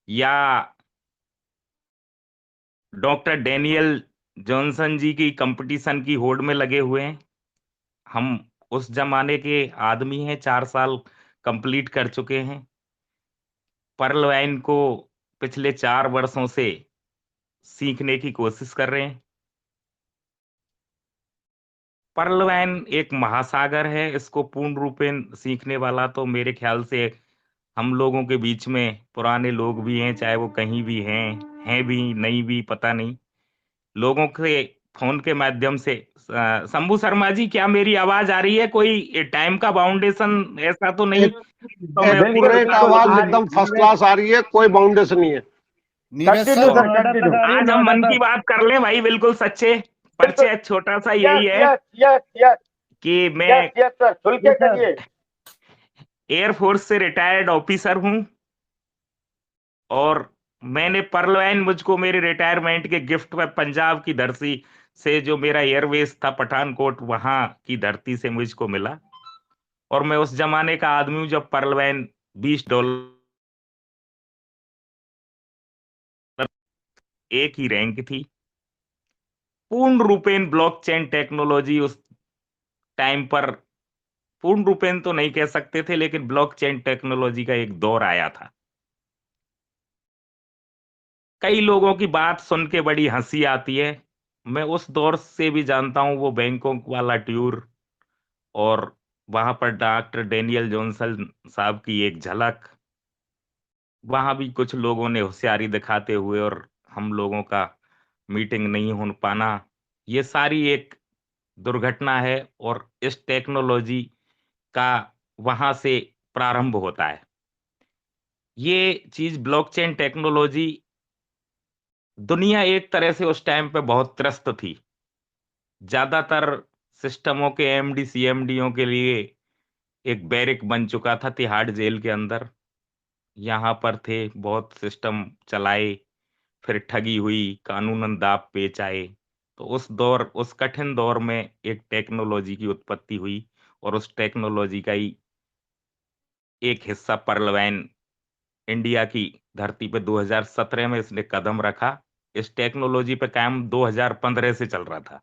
या doctor Daniel Johnson जी की competition की होड़ में लगे हुए हैं। हम उस जमाने के आदमी हैं, 4 साल कंप्लीट कर चुके हैं। पर्ल वाइन को पिछले 4 वर्षों से सीखने की कोशिश कर रहे हैं। पर्ल वाइन एक महासागर है, इसको पूर्ण रूपेण सीखने वाला तो मेरे ख्याल से हम लोगों के बीच में पुराने लोग भी हैं, चाहे वो कहीं भी हैं भी नहीं भी पता नहीं। लोगों के फोन के माध्यम से शंभू शर्मा जी, क्या मेरी आवाज आ रही है? कोई टाइम का बाउंडेशन ऐसा तो नहीं एक तो मैं उसी के एक्यूरेट साथ आवाज एकदम फर्स्ट क्लास आ रही है, कोई बाउंडेशन नहीं है। Neeraj continue sir, sir, continue. आज हम मन की बात कर लें भाई, बिल्कुल सच्चे। परिचय छोटा सा यही यस है यस यस यस कि मैं यस यस सर, खुल के करिए। एयरफोर्स से रिटायर्ड ऑफिसर हूं, और मैंने पर्ल वाइन मुझको मेरे रिटायरमेंट के गिफ्ट में पंजाब की धरती से, जो मेरा एयरवेस था पठानकोट, वहां की धरती से मुझको मिला। और मैं उस जमाने का आदमी हूं जब पर्ल वाइन $20 एक ही रैंक थी। पूर्ण रूपेण ब्लॉकचेन टेक्नोलॉजी उस टाइम पर, पूर्ण रूपेण तो नहीं कह सकते थे, लेकिन ब्लॉकचेन टेक्नोलॉजी का एक दौर आया था। कई लोगों की बात सुन के बड़ी हंसी आती है। मैं उस दौर से भी जानता हूं, वो बैंकॉक वाला टूर, और वहां पर डॉक्टर डेनियल जॉनसन साहब की एक झलक। वहां भी कुछ लोगों ने होशियारी दिखाते हुए, और हम लोगों का मीटिंग नहीं हो पाना, ये सारी एक दुर्घटना है। और इस टेक्नोलॉजी का वहां से प्रारंभ होता है। ये चीज ब्लॉकचेन टेक्नोलॉजी, दुनिया एक तरह से उस टाइम पे बहुत त्रस्त थी। ज्यादातर सिस्टमों के एमडी सीएमडीओ के लिए एक बैरिक बन चुका था तिहाड़ जेल के अंदर। यहाँ पर थे, बहुत सिस्टम चलाए, फिर ठगी हुई, कानूनन दाव पेच आए। तो उस दौर, उस कठिन दौर में एक टेक्नोलॉजी की उत्पत्ति हुई, और उस टेक्नोलॉजी का ही एक हिस्सा पर्ल वाइन इंडिया की धरती पे 2017 में इसने कदम रखा। इस टेक्नोलॉजी पे काम 2015 से चल रहा था।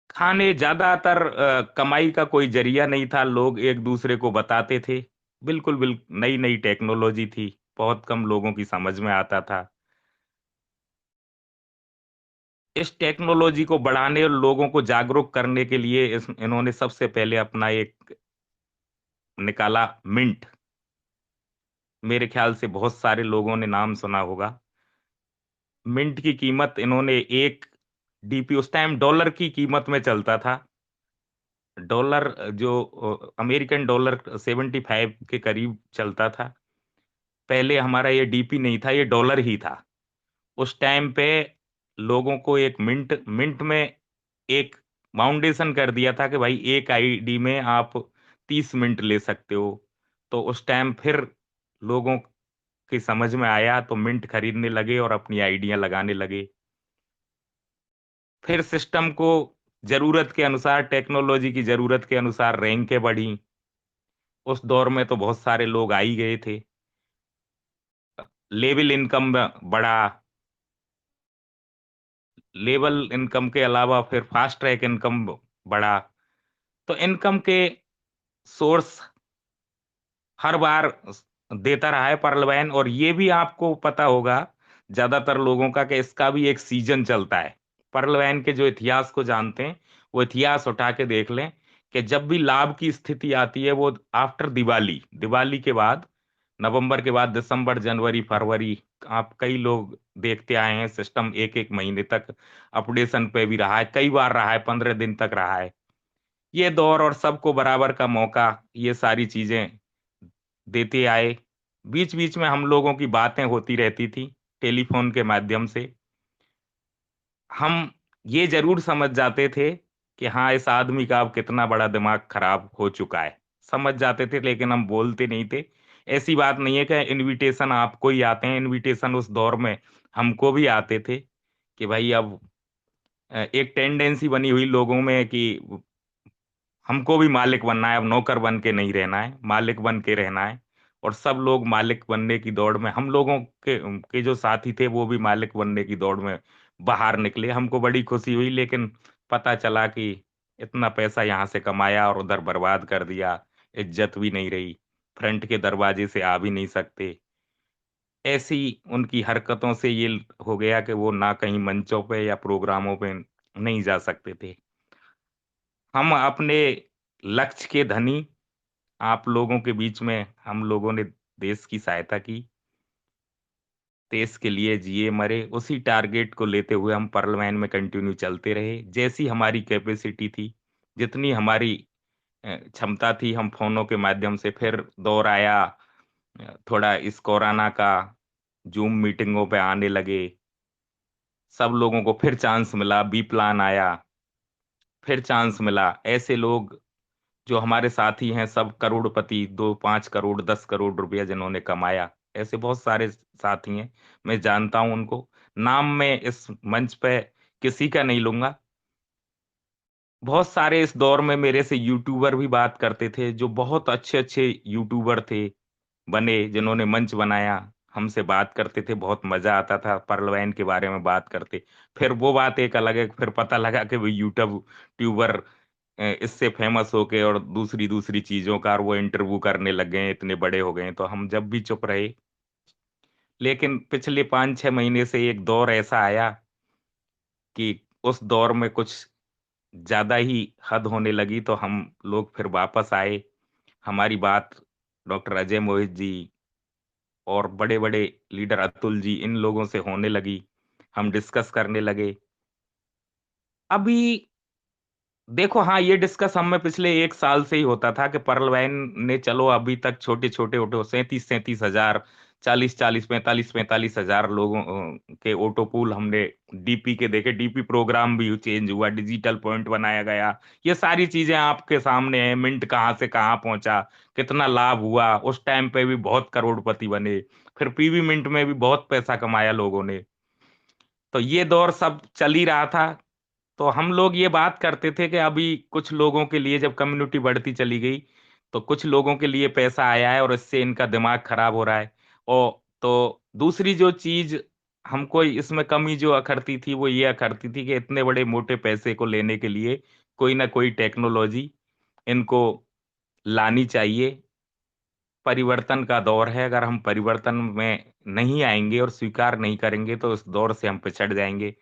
खाने ज्यादातर कमाई का कोई जरिया नहीं था, लोग एक दूसरे को बताते थे। बिल्कुल बिल्कुल नई नई टेक्नोलॉजी थी, बहुत कम लोगों की समझ में आता था। इस टेक्नोलॉजी को बढ़ाने और लोगों को जागरूक करने के लिए इन्होंने सबसे पहले अपना एक निकाला, मिंट। मेरे ख्याल से बहुत सारे लोगों ने नाम सुना होगा। मिंट की कीमत इन्होंने, एक डीपी उस टाइम डॉलर की कीमत में चलता था। डॉलर जो अमेरिकन डॉलर 75 के करीब चलता था। पहले हमारा ये डीपी नहीं था, ये डॉलर ही था। उस टाइम पे लोगों को एक मिंट मिंट में एक फाउंडेशन कर दिया था कि भाई एक आईडी में आप 30 मिनट ले सकते हो। तो उस टाइम फिर लोगों की समझ में आया, तो मिंट खरीदने लगे और अपनी आईडियां लगाने लगे। फिर सिस्टम को जरूरत के अनुसार, टेक्नोलॉजी की जरूरत के अनुसार रैंकें बढ़ी। उस दौर में तो बहुत सारे लोग आ ही गए थे। लेवल इनकम बढ़ा। लेवल इनकम के अलावा फिर फास्ट ट्रैक इनकम बढ़ा। तो इनकम के सोर्स हर बार देता रहा है पर्ल वैन। और ये भी आपको पता होगा ज्यादातर लोगों का, कि इसका भी एक सीजन चलता है। पर्ल वैन के जो इतिहास को जानते हैं, वो इतिहास उठा के देख लें कि जब भी लाभ की स्थिति आती है, वो आफ्टर दिवाली, दिवाली के बाद, नवंबर के बाद, दिसंबर, जनवरी, फरवरी। आप कई लोग देखते आए हैं, सिस्टम एक एक महीने तक अपडेशन पे भी रहा है, कई बार रहा है, 15 दिन तक रहा है। ये दौर, और सबको बराबर का मौका, ये सारी चीजें देते आए। बीच बीच में हम लोगों की बातें होती रहती थी टेलीफोन के माध्यम से। हम ये जरूर समझ जाते थे कि हाँ, इस आदमी का अब कितना बड़ा दिमाग खराब हो चुका है, समझ जाते थे, लेकिन हम बोलते नहीं थे। ऐसी बात नहीं है कि इनविटेशन आपको ही आते हैं, इनविटेशन उस दौर में हमको भी आते थे कि भाई अब एक टेंडेंसी बनी हुई लोगों में कि हमको भी मालिक बनना है, अब नौकर बन के नहीं रहना है, मालिक बन के रहना है। और सब लोग मालिक बनने की दौड़ में, हम लोगों के जो साथी थे वो भी मालिक बनने की दौड़ में बाहर निकले। हमको बड़ी खुशी हुई, लेकिन पता चला कि इतना पैसा यहाँ से कमाया और उधर बर्बाद कर दिया, इज्जत भी नहीं रही, फ्रंट के दरवाजे से आ भी नहीं सकते। ऐसी उनकी हरकतों से ये हो गया कि वो ना कहीं मंचों पे या प्रोग्रामों पे नहीं जा सकते थे। हम अपने लक्ष्य के धनी, आप लोगों के बीच में हम लोगों ने देश की सहायता की, देश के लिए जिए मरे, उसी टारगेट को लेते हुए हम पार्लियामेंट में कंटिन्यू चलते रहे। जैसी हमारी कैपेसिटी थी, जितनी हमारी क्षमता थी, हम फ़ोनों के माध्यम से, फिर दौर आया थोड़ा इस कोरोना का, ज़ूम मीटिंगों पे आने लगे, सब लोगों को फिर चांस मिला, बी प्लान आया, फिर चांस मिला। ऐसे लोग जो हमारे साथी हैं सब करोड़पति, 2-5 करोड़, 10 करोड़ रुपया जिन्होंने कमाया, ऐसे बहुत सारे साथी हैं। मैं जानता हूँ उनको, नाम मैं इस मंच पे किसी का नहीं लूँगा। बहुत सारे इस दौर में मेरे से यूट्यूबर भी बात करते थे, जो बहुत अच्छे-अच्छे यूट्यूबर थे, बने, जिन्होंने मंच बनाया, हमसे बात करते थे, बहुत मज़ा आता था पार्लियामेंट के बारे में बात करते। फिर वो बात एक अलग है, फिर पता लगा कि वो ट्यूबर इससे फेमस होके और दूसरी-दूसरी चीज़ों का और वो इंटरव्यू करने लग गए हैं, इतने बड़े हो गए हैं, तो हम जब भी चुप रहे। लेकिन पिछले 5-6 महीने से एक दौर ऐसा आया कि उस दौर में कुछ ज़्यादा ही हद होने लगी, तो हम लोग फिर वापस आए। हमारी बात डॉक्टर अजय मोहित जी और बड़े-बड़े लीडर अतुल जी, इन लोगों से होने लगी। हम डिस्कस करने लगे। अभी देखो, हाँ, ये डिस्कस हम में पिछले 1 साल से ही होता था कि पार्लियामेंट ने चलो अभी तक छोटे-छोटे ऑटो 37-37 हज़ार, 40-40, 45-45 हज़ार लोगों के ऑटो पूल हमने डीपी के देखे। डीपी प्रोग्राम भी चेंज हुआ, डिजिटल पॉइंट बनाया गया। ये सारी चीज़ें आपके सामने हैं, मिंट कहाँ से कहाँ पहुँचा, कितना लाभ हुआ। उस टाइम पे भी बहुत करोड़पति बने। फिर पीवी मिंट में भी बहुत पैसा कमाया लोगों ने। तो ये दौर सब चल ही रहा था। तो हम लोग ये बात करते थे कि अभी कुछ लोगों के लिए जब कम्युनिटी बढ़ती चली गई, तो कुछ लोगों के लिए पैसा आया है और इससे इनका दिमाग खराब हो रहा है। और तो दूसरी जो चीज़ हमको इसमें कमी जो अखरती थी, वो ये अखरती थी कि इतने बड़े मोटे पैसे को लेने के लिए कोई ना कोई टेक्नोलॉजी इनको लानी चाहिए। परिवर्तन का दौर है, अगर हम परिवर्तन में नहीं आएँगे और स्वीकार नहीं करेंगे, तो इस दौर से हम पिछड़ जाएँगे।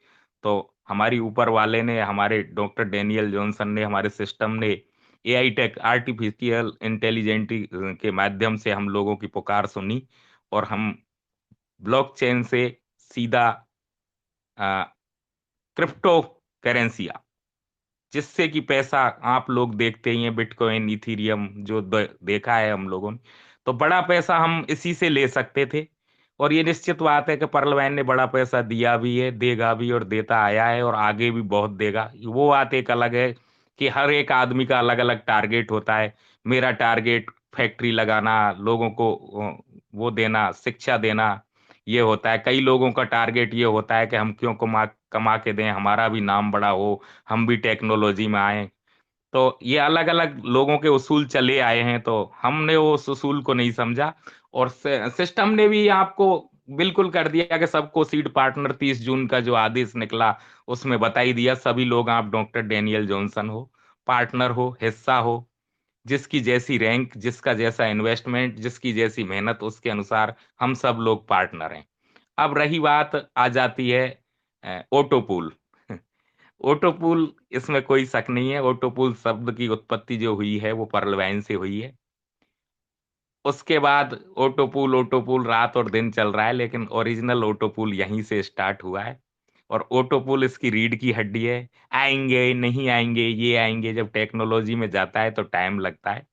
तो हमारी ऊपर वाले ने, हमारे डॉक्टर डैनियल जॉनसन ने, हमारे सिस्टम ने एआई टेक, आर्टिफिशियल इंटेलिजेंटी के माध्यम से हम लोगों की पुकार सुनी और हम ब्लॉकचेन से सीधा अ, क्रिप्टो करेंसियाँ, जिससे कि पैसा आप लोग देखते ही हैं, बिटकॉइन, इथेरियम जो देखा है हम लोगों ने, तो बड़ा पैसा हम इसी से ले सकते थे। और ये निश्चित बात है कि पार्लियामेंट ने बड़ा पैसा दिया भी है, देगा भी और देता आया है और आगे भी बहुत देगा। वो बात एक अलग है कि हर एक आदमी का अलग-अलग टारगेट होता है। मेरा टारगेट फैक्ट्री लगाना, लोगों को वो देना, शिक्षा देना, ये होता है। कई लोगों का टारगेट ये होता है कि हम क्यों कमा कमा के दें, हमारा भी नाम बड़ा हो, हम भी टेक्नोलॉजी में आएँ। तो ये अलग-अलग लोगों के उसूल चले आए हैं, तो हमने वो उस उसूल को नहीं समझा और सिस्टम ने भी आपको बिल्कुल कर दिया कि सबको सीड पार्टनर 30 जून का जो आदेश निकला, उसमें बता ही दिया, सभी लोग आप डॉक्टर डैनियल जॉनसन हो, पार्टनर हो, हिस्सा हो, जिसकी जैसी रैंक, जिसका जैसा इन्वेस्टमेंट, जिसकी जैसी मेहनत, उसके अनुसार हम सब लोग पार्टनर हैं। अब रही बात आ जाती है ऑटो पूल। ऑटो पूल, इसमें कोई शक नहीं है, ऑटो पूल शब्द की उत्पत्ति जो हुई है वो पार्लियामेंट से हुई है। उसके बाद ऑटो पूल रात और दिन चल रहा है, लेकिन ओरिजिनल ऑटो पूल यहीं से स्टार्ट हुआ है और ऑटो पूल इसकी रीढ़ की हड्डी है। आएँगे, नहीं आएँगे, ये आएँगे, जब टेक्नोलॉजी में जाता है तो टाइम लगता है।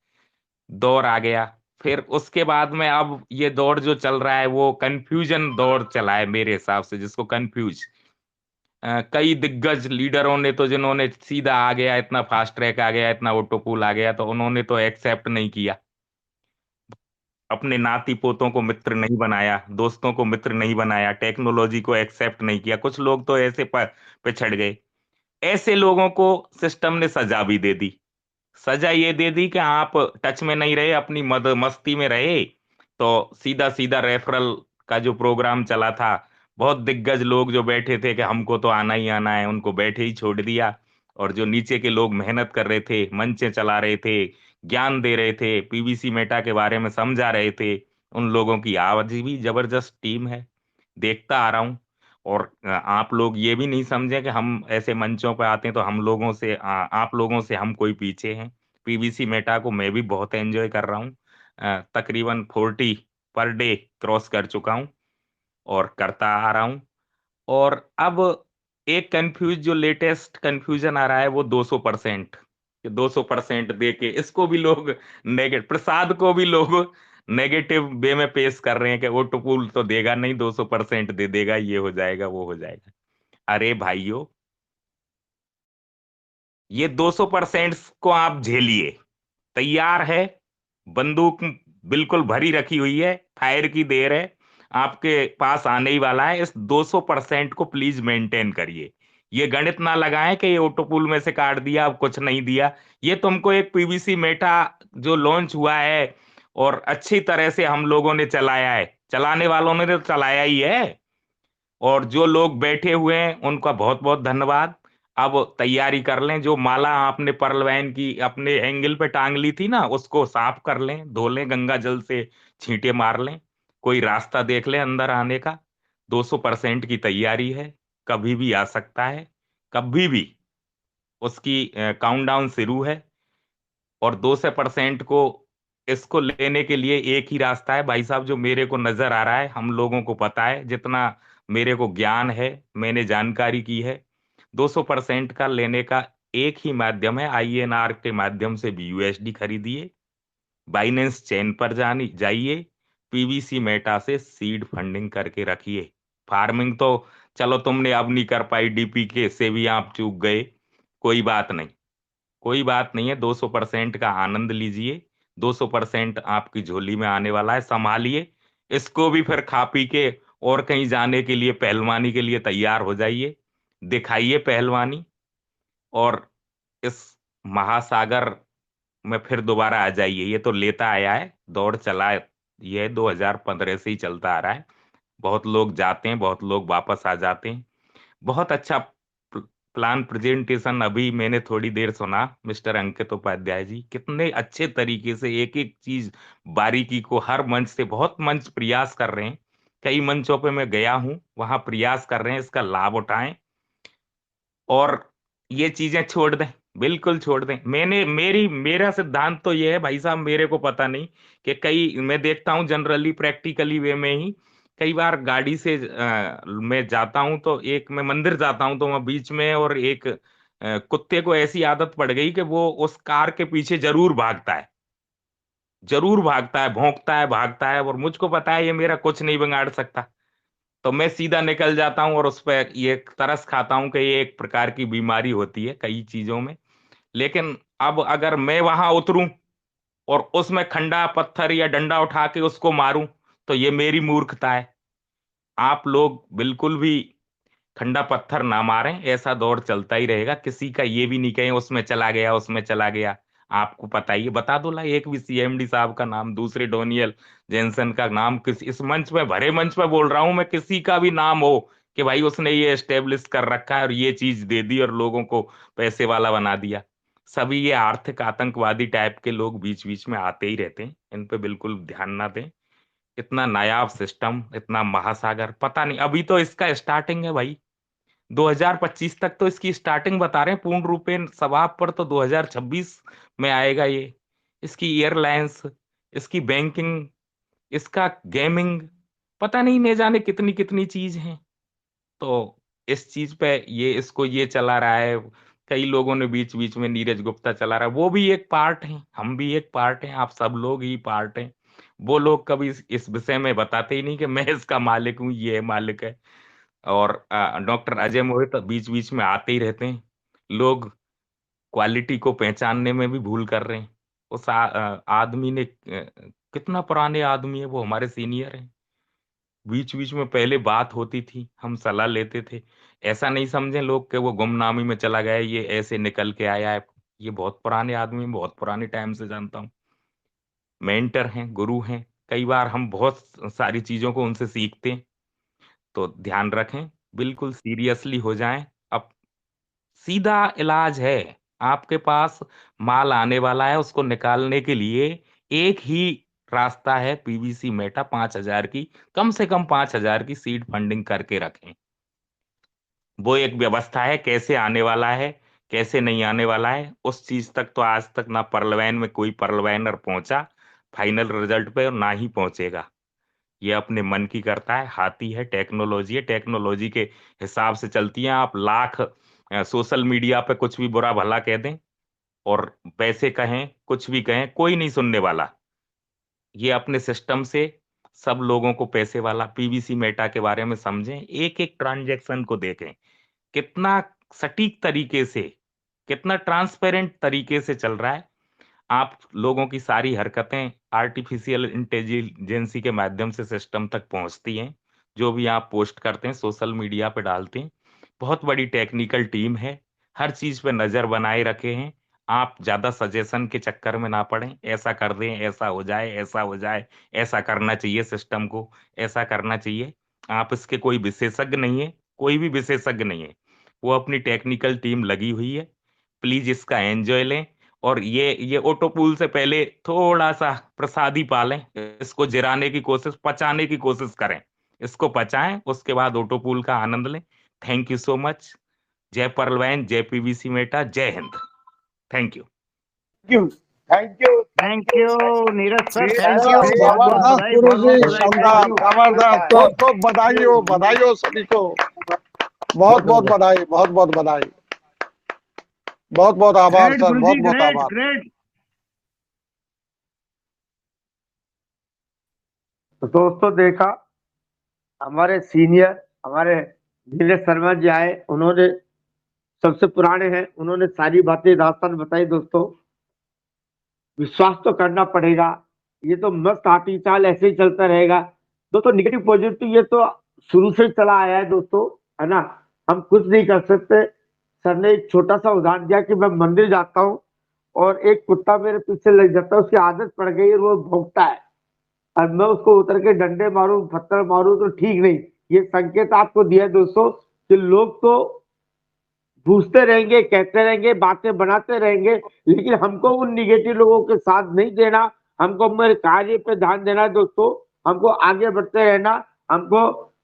दौर आ गया, फिर उसके बाद में अब ये दौर जो चल रहा है वो कन्फ्यूजन दौर चला है मेरे हिसाब से, जिसको कन्फ्यूज़ कई दिग्गज लीडरों ने तो, जिन्होंने सीधा आ गया, इतना फास्ट ट्रैक आ गया, इतना ऑटो पूल आ गया, तो उन्होंने तो एक्सेप्ट नहीं किया। अपने नाती-पोतों को मित्र नहीं बनाया, दोस्तों को मित्र नहीं बनाया, टेक्नोलॉजी को एक्सेप्ट नहीं किया। कुछ लोग तो ऐसे पिछड़ गए। ऐसे लोगों को सिस्टम ने सज़ा भी दे दी। सज़ा ये दे दी कि आप टच में नहीं रहे, अपनी मद मस्ती में रहे, तो सीधा सीधा रेफरल का जो प्रोग्राम चला था, बहुत दिग्गज लोग जो बैठे थे कि हमको तो आना ही आना है, उनको बैठे ही छोड़ दिया। और जो नीचे के लोग मेहनत कर रहे थे, मंचे चला रहे थे, ज्ञान दे रहे थे, पीवीसी मेटा के बारे में समझा रहे थे, उन लोगों की आवाज भी जबरदस्त टीम है, देखता आ रहा हूं। और आप लोग ये भी नहीं समझे कि हम ऐसे मंचों पर आते हैं तो हम लोगों से आप लोगों से हम कोई पीछे हैं। पीवीसी मेटा को मैं भी बहुत एंजॉय कर रहा हूँ। तकरीबन 40 पर डे क्रॉस कर चुका हूं और करता आ रहा हूं। और अब एक कंफ्यूज जो लेटेस्ट कंफ्यूजन आ रहा है वो 200%, 200% दे के इसको भी लोग नेगेटिव, प्रसाद को भी लोग नेगेटिव वे में पेश कर रहे हैं कि वो टुपुल तो देगा नहीं, 200% दे देगा, ये हो जाएगा वो हो जाएगा। अरे भाइयों, ये 200% को आप झेलिए, तैयार है, बंदूक बिल्कुल भरी रखी हुई है, फायर की देर है, आपके पास आने ही वाला है। इस 200% को प्लीज मेंटेन करिए। ये गणित ना लगाएं कि ये ऑटोपूल में से काट दिया, अब कुछ नहीं दिया। ये तुमको एक पीवीसी मेटा जो लॉन्च हुआ है और अच्छी तरह से हम लोगों ने चलाया है, चलाने वालों ने तो चलाया ही है, और जो लोग बैठे हुए हैं उनका बहुत बहुत धन्यवाद। अब तैयारी कर लें, जो माला आपने पर्ल वैन की अपने एंगल पे टांग ली थी ना, उसको साफ कर लें, धो लें, गंगा जल से छींटे मार लें, कोई रास्ता देख लें अंदर आने का। 200% की तैयारी है, कभी भी आ सकता है, कभी भी उसकी काउंटडाउन शुरू है। और 200% को इसको लेने के लिए एक ही रास्ता है भाई साहब, जो मेरे को नजर आ रहा है, हम लोगों को पता है, जितना मेरे को ज्ञान है, मैंने जानकारी की है। 200% का लेने का एक ही माध्यम है, आईएनआर के माध्यम से भी यूएसडी खरीदिए, बाइनेंस चेन पर जानी जाइए, पीवीसी मेटा से सीड फंडिंग करके रखिए। फार्मिंग तो चलो तुमने अब नहीं कर पाई, डीपीके से भी आप चूक गए, कोई बात नहीं, कोई बात नहीं है। 200% का आनंद लीजिए, 200% आपकी झोली में आने वाला है, संभालिए इसको भी, फिर खा पी के और कहीं जाने के लिए, पहलवानी के लिए तैयार हो जाइए, दिखाइए पहलवानी, और इस महासागर में फिर दोबारा आ जाइए। ये तो लेता आया है, दौड़ चला, ये 2015 से ही चलता आ रहा है। बहुत लोग जाते हैं, बहुत लोग वापस आ जाते हैं। बहुत अच्छा प्लान प्रेजेंटेशन अभी मैंने थोड़ी देर सुना, मिस्टर अंकित उपाध्याय जी कितने अच्छे तरीके से एक एक चीज, बारीकी को, हर मंच से, बहुत मंच प्रयास कर रहे हैं, कई मंचों पे मैं गया हूं, वहां प्रयास कर रहे हैं, इसका लाभ उठाएं और ये चीजें छोड़ दें, बिल्कुल छोड़ दें। मेरा सिद्धांत तो ये है भाई साहब, मेरे को पता नहीं कि कई, मैं देखता हूं जनरली प्रैक्टिकली वे में ही, कई बार गाड़ी से मैं जाता हूं, तो एक मैं मंदिर जाता हूं तो वहां बीच में, और एक कुत्ते को ऐसी आदत पड़ गई कि वो उस कार के पीछे जरूर भागता है, जरूर भागता है, भौंकता है, भागता है, और मुझको पता है ये मेरा कुछ नहीं बिगाड़ सकता, तो मैं सीधा निकल जाता हूँ और उस पर ये तरस खाता हूँ कि ये एक प्रकार की बीमारी होती है कई चीजों में। लेकिन अब अगर मैं वहां उतरूं और उसमें खंडा पत्थर या डंडा उठा के उसको मारूं, तो ये मेरी मूर्खता है। आप लोग बिल्कुल भी ठंडा पत्थर ना मारें, ऐसा दौर चलता ही रहेगा, किसी का ये भी नहीं कहें उसमें चला गया, उसमें चला गया। आपको पता ही है, बता दो ला, एक भी सीएमडी साहब का नाम, दूसरे डोनियल जेनसन का नाम, किस इस मंच में, भरे मंच पे बोल रहा हूं मैं, किसी का भी नाम हो कि भाई उसने ये एस्टेब्लिश कर रखा है और ये चीज दे दी और लोगों को पैसे वाला बना दिया। सभी ये आर्थिक आतंकवादी टाइप के लोग बीच बीच में आते ही रहते हैं, इन पे बिल्कुल ध्यान ना दें। इतना नायाब सिस्टम, इतना महासागर, पता नहीं, अभी तो इसका स्टार्टिंग है भाई, 2025 तक तो इसकी स्टार्टिंग बता रहे हैं, पूर्ण रूपेण स्वभाव पर तो 2026 में आएगा ये। इसकी एयरलाइंस, इसकी बैंकिंग, इसका गेमिंग, पता नहीं न जाने कितनी कितनी चीज हैं। तो इस चीज पे ये, इसको ये चला रहा है, कई लोगों ने बीच बीच में, नीरज गुप्ता चला रहा है, वो भी एक पार्ट है, हम भी एक पार्ट हैं, आप सब लोग ही पार्ट हैं। वो लोग कभी इस विषय में बताते ही नहीं कि मैं इसका मालिक हूँ, ये मालिक है। और डॉक्टर अजय मोहित बीच बीच में आते ही रहते हैं। लोग क्वालिटी को पहचानने में भी भूल कर रहे हैं। उस आदमी ने कितना पुराने आदमी है वो, हमारे सीनियर है, बीच बीच में पहले बात होती थी, हम सलाह लेते थे। ऐसा नहीं समझे लोग कि वो गुमनामी में चला गया, ये ऐसे निकल के आया है। ये बहुत पुराने आदमी, बहुत पुराने टाइम से जानता हूँ, मेंटर हैं, गुरु हैं, कई बार हम बहुत सारी चीज़ों को उनसे सीखते हैं, तो ध्यान रखें, बिल्कुल सीरियसली हो जाएँ। अब सीधा इलाज है, आपके पास माल आने वाला है, उसको निकालने के लिए एक ही रास्ता है पीवीसी मेटा 5,000 की, कम से कम 5,000 की सीड फंडिंग करके रखें। वो एक व्यवस्था है, कैसे आने वाला है, कैसे नहीं आने वाला है, उस चीज़ तक तो आज तक ना पर्लवैन में कोई पर्लवैनर पहुँचा, फाइनल रिज़ल्ट पे और ना ही पहुँचेगा। ये अपने मन की करता है, हाथी है, टेक्नोलॉजी के हिसाब से चलती हैं। आप लाख सोशल मीडिया पे कुछ भी बुरा-भला कह दें और वैसे कहें, कुछ भी कहें, कोई नहीं सुनने वाला। ये अपने सिस्टम से सब लोगों को पैसे वाला पीवीसी मेटा के बारे में समझें, एक-एक ट्रांज़ैक्शन को देखें। कितना सटीक तरीके से, कितना ट्रांसपेरेंट तरीके से चल रहा है। आप लोगों की सारी हरकतें आर्टिफ़िशियल इंटेलिजेंसी के माध्यम से सिस्टम तक पहुँचती हैं। जो भी आप पोस्ट करते हैं, सोशल मीडिया पे डालते हैं, बहुत बड़ी टेक्निकल टीम है, हर चीज़ पे नज़र बनाए रखे हैं। आप ज़्यादा सजेशन के चक्कर में ना पड़ें, ऐसा कर दें, ऐसा हो जाए, ऐसा हो जाए, ऐसा करना चाहिए सिस्टम को, ऐसा करना चाहिए। आप इसके कोई विशेषज्ञ नहीं हैं, कोई भी विशेषज्ञ नहीं है। वो अपनी टेक्निकल टीम लगी हुई है। प्लीज़ इसका एन्जॉय लें और ये ऑटो पूल से पहले थोड़ा-सा प्रसादी पा लें। इसको जिराने की कोशिश पचाने की कोशिश करें। इसको पचाएँ, उसके बाद ऑटो पूल का आनंद लें। Thank you so much. जय पर्लवैन, जय पीवीसी मेटा, जय Hind. Thank you. You thank you thank you Neeraj sir, ठीक थैंक है, यू, बहुत बहुत जबरदस्त बधाई, गुरु बहुत बहुत जी, बधाई, शानदार, थैंक यू। जबरदस्त, खूब बधाई हो सभी को, बहुत बधाई, बहुत बधाई, बहुत आभार ग्रेट सर, गुरु जी, बहुत ग्रेट आभार। ग्रेट। तो दोस्तों देखा, हमारे सीनियर, हमारे नीरज शर्मा जी आए, उन्होंने सबसे पुराने हैं, उन्होंने सारी बातें दास्तान बताई। दोस्तों विश्वास तो करना पड़ेगा, ये तो मस्त हाथी चाल ऐसे ही चलता रहेगा। दोस्तों निगेटिव पॉजिटिव ये तो शुरू से ही चला आया है दोस्तों, है ना, हम कुछ नहीं कर सकते। सर ने एक छोटा सा उदाहरण दिया कि मैं मंदिर जाता हूँ और एक कुत्ता मेरे पीछे लग जाता है, उसकी आदत पड़ गई है, वो भौंकता है, और मैं उसको उतर के डंडे मारूं, पत्थर मारूं तो ठीक नहीं। ये संकेत आपको दिया है दोस्तों कि लोग तो पूछते रहेंगे, कहते रहेंगे, बातें बनाते रहेंगे, लेकिन हमको उन निगेटिव लोगों के साथ नहीं देना। हमको हमारे कार्य पे ध्यान देना है दोस्तों, हमको आगे बढ़ते रहना, हमको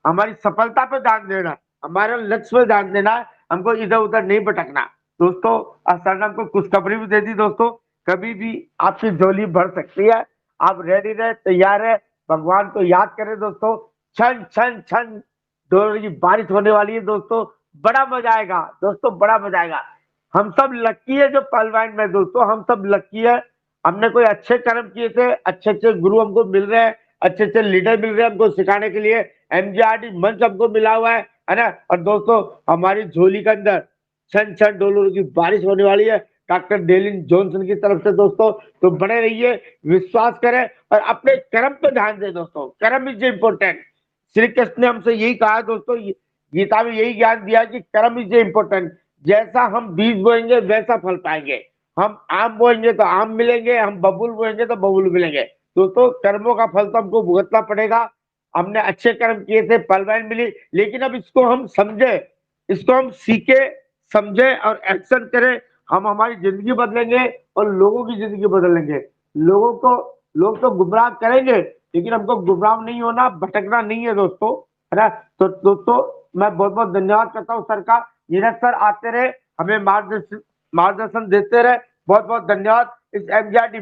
हमारी सफलता पे ध्यान देना, हमारे लक्ष्य पे ध्यान देना है, हमको इधर उधर नहीं भटकना। दोस्तों सर ने हमको खुशखबरी भी दे दी दोस्तों, कभी भी आपकी झोली भर सकती है, आप रेडी रहे, तैयार है, भगवान को याद करें दोस्तों। छन छन छन डोर की बारिश होने वाली है दोस्तों, बड़ा मजा आएगा दोस्तों, बड़ा मजा आएगा। हम सब लक्की है जो पहलवान में दोस्तों, हम सब लक्की है। हमने कोई अच्छे कर्म किए थे, अच्छे अच्छे गुरु हमको मिल रहे हैं, अच्छे अच्छे लीडर मिल रहे हैं हमको सिखाने के लिए, एमजीआरडी मंच हमको मिला हुआ है ना। और दोस्तों हमारी झोली के अंदर छन छन डॉलर की बारिश होने वाली है डॉक्टर डेलिन जॉनसन की तरफ से दोस्तों। तो बने रहिए, विश्वास करें और अपने कर्म पे ध्यान दें दोस्तों, कर्म इज इम्पोर्टेंट। श्री कृष्ण ने हमसे यही कहा दोस्तों, गीता में यही ज्ञान दिया कि कर्म इज इम्पोर्टेंट। जैसा हम बीज बोएंगे वैसा फल पाएंगे, हम आम बोएंगे तो आम मिलेंगे, हम बबूल बोएंगे तो बबूल मिलेंगे। दोस्तों कर्मों का फल तो हमको भुगतना पड़ेगा। हमने अच्छे कर्म किए थे, पलवैन मिली, लेकिन अब इसको हम समझे, इसको हम सीखे, समझे और एक्शन करें। हम हमारी जिंदगी बदलेंगे और लोगों की जिंदगी बदलेंगे। लोग तो गुमराह करेंगे, लेकिन हमको गुमराह नहीं होना, भटकना नहीं है दोस्तों, है ना। तो दोस्तों मैं बहुत बहुत धन्यवाद करता हूँ सर का। नीरज सर आते रहे, हमें मार्गदर्शन देते रहे, बहुत बहुत धन्यवाद। इस एमजीआरडी